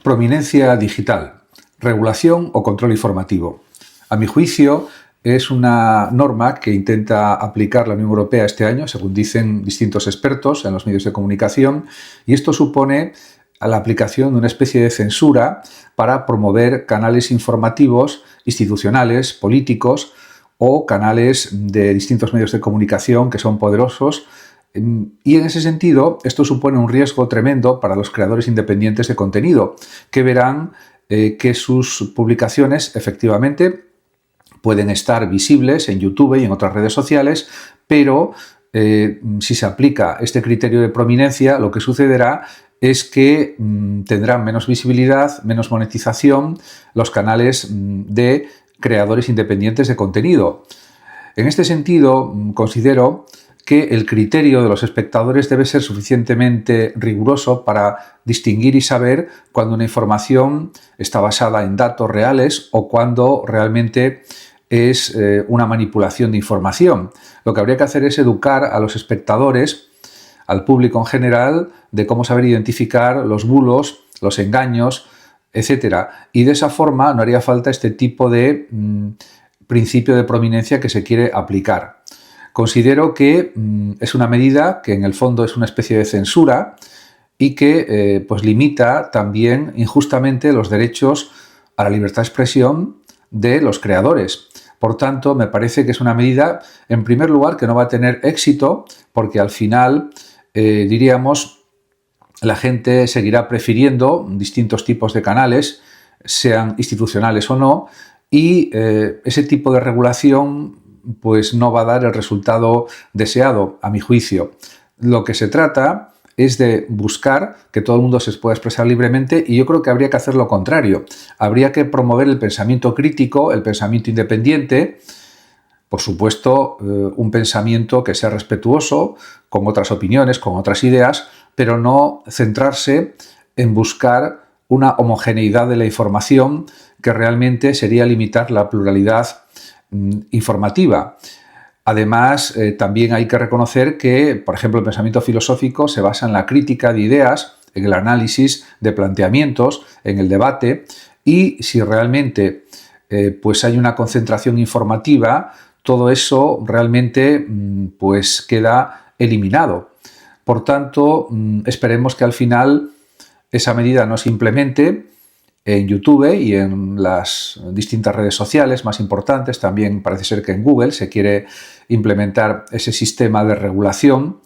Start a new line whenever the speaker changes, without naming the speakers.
Prominencia digital, regulación o control informativo. A mi juicio, es una norma que intenta aplicar la Unión Europea este año, según dicen distintos expertos en los medios de comunicación, y esto supone la aplicación de una especie de censura para promover canales informativos institucionales, políticos o canales de distintos medios de comunicación que son poderosos. Y en ese sentido, esto supone un riesgo tremendo para los creadores independientes de contenido, que verán que sus publicaciones efectivamente pueden estar visibles en YouTube y en otras redes sociales, pero si se aplica este criterio de prominencia, lo que sucederá es que tendrán menos visibilidad, menos monetización los canales de creadores independientes de contenido. En este sentido, considero que el criterio de los espectadores debe ser suficientemente riguroso para distinguir y saber cuando una información está basada en datos reales o cuando realmente es una manipulación de información. Lo que habría que hacer es educar a los espectadores, al público en general, de cómo saber identificar los bulos, los engaños, etc. Y de esa forma no haría falta este tipo de principio de prominencia que se quiere aplicar. Considero que es una medida que en el fondo es una especie de censura y que pues limita también injustamente los derechos a la libertad de expresión de los creadores. Por tanto, me parece que es una medida, en primer lugar, que no va a tener éxito porque al final, diríamos, la gente seguirá prefiriendo distintos tipos de canales, sean institucionales o no, y ese tipo de regulación pues no va a dar el resultado deseado, a mi juicio. Lo que se trata es de buscar que todo el mundo se pueda expresar libremente y yo creo que habría que hacer lo contrario. Habría que promover el pensamiento crítico, el pensamiento independiente, por supuesto, un pensamiento que sea respetuoso con otras opiniones, con otras ideas, pero no centrarse en buscar una homogeneidad de la información que realmente sería limitar la pluralidad informativa. Además, también hay que reconocer que, por ejemplo, el pensamiento filosófico se basa en la crítica de ideas, en el análisis de planteamientos, en el debate, y si realmente pues hay una concentración informativa, todo eso realmente pues queda eliminado. Por tanto, esperemos que al final esa medida no se implemente en YouTube y en las distintas redes sociales más importantes. También parece ser que en Google se quiere implementar ese sistema de regulación